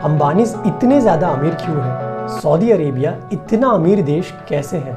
अंबानीज इतने ज़्यादा अमीर क्यों हैं? सऊदी अरेबिया इतना अमीर देश कैसे है?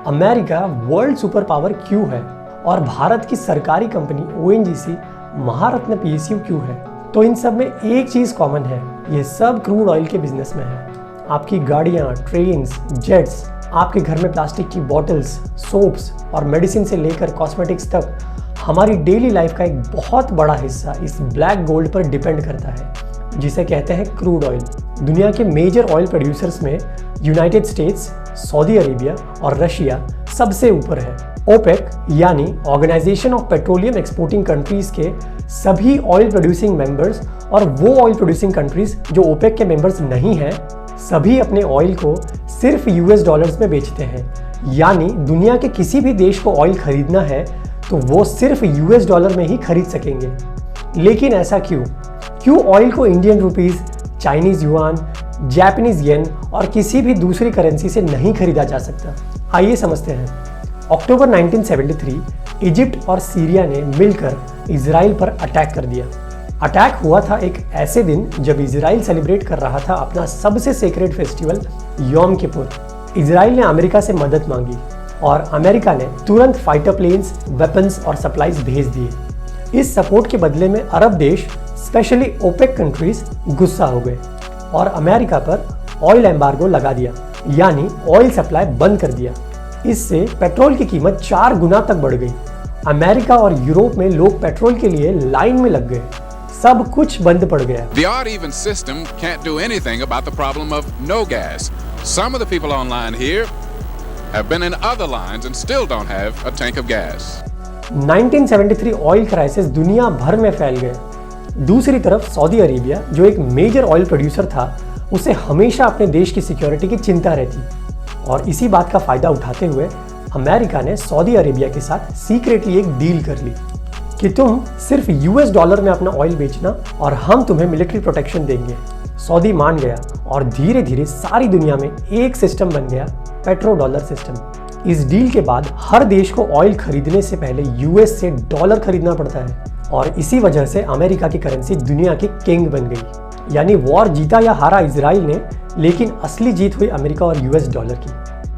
अमेरिका वर्ल्ड सुपर पावर क्यों है? और भारत की सरकारी कंपनी ओएनजीसी महारत्न पीएसयू क्यों है? तो इन सब में एक चीज़ कॉमन है, ये सब क्रूड ऑयल के बिजनेस में है। आपकी गाड़ियाँ, ट्रेन्स, जेट्स, आपके घर में प्लास्टिक की बॉटल्स, सोप्स और मेडिसिन से लेकर कॉस्मेटिक्स तक हमारी डेली लाइफ का एक बहुत बड़ा हिस्सा इस ब्लैक गोल्ड पर डिपेंड करता है, जिसे कहते हैं क्रूड ऑयल। दुनिया के मेजर ऑयल प्रोड्यूसर्स में यूनाइटेड स्टेट्स, सऊदी अरेबिया और रशिया सबसे ऊपर है। ओपेक यानी organisation of petroleum exporting countries के सभी ऑयल प्रोड्यूसिंग मेंबर्स और वो ऑयल प्रोड्यूसिंग कंट्रीज जो ओपेक के मेंबर्स नहीं हैं, सभी अपने ऑयल को सिर्फ यूएस डॉलर्स में बेचते हैं। यानी दुनिया के किसी भी देश को ऑयल खरीदना है तो वो सिर्फ यूएस डॉलर में ही खरीद सकेंगे। लेकिन ऐसा क्यों? क्यों ऑयल को Indian rupees, Chinese yuan, Japanese yen और किसी भी दूसरी करेंसी से नहीं खरीदा जा सकता? आइए समझते हैं। अक्टूबर 1973 इजिप्ट और सीरिया ने मिलकर इजराइल पर अटैक कर दिया। अटैक हुआ था एक ऐसे दिन जब इजराइल सेलिब्रेट कर रहा था अपना सबसे सेक्रेड फेस्टिवल योम किपुर। इजराइल ने अमेरिका से मदद मांगी और अमेरिका ने तुरंत फाइटर प्लेन्स, वेपन्स और सप्लाईज भेज दिए। इस सपोर्ट के बदले में अरब देश, स्पेशली ओपेक कंट्रीज गुस्सा हो गए और अमेरिका पर ऑयल एम्बार्गो लगा दिया, यानी ऑयल सप्लाई बंद कर दिया। इससे पेट्रोल की कीमत 4 गुना तक बढ़ गई। अमेरिका और यूरोप में लोग पेट्रोल के लिए लाइन में लग गए। सब कुछ बंद पड़ गया। The odd-even system can't do anything about the problem of no gas. Some of the people online here have been in other lines and still don't have a tank of gas. 1973 oil crisis दुनिया भर में फैल गए। दूसरी तरफ Saudi Arabia, जो एक major oil producer था, उसे हमेशा अपने देश की सिक्योरिटी की चिंता रहती और इसी बात का फायदा उठाते हुए अमेरिका ने सऊदी अरेबिया के साथ सीक्रेटली एक डील कर ली कि तुम सिर्फ यूएस डॉलर में अपना ऑयल बेचना और हम तुम्हें मिलिट्री प्रोटेक्शन देंगे। सऊदी मान गया और धीरे धीरे सारी दुनिया में एक सिस्टम बन गया, पेट्रो डॉलर सिस्टम। इस डील के बाद हर देश को ऑयल खरीदने से पहले यूएस से डॉलर खरीदना पड़ता है और इसी वजह से अमेरिका की करेंसी दुनिया की किंग बन गई। यानी वॉर जीता या हारा इजराइल ने, लेकिन असली जीत हुई अमेरिका और यूएस डॉलर की।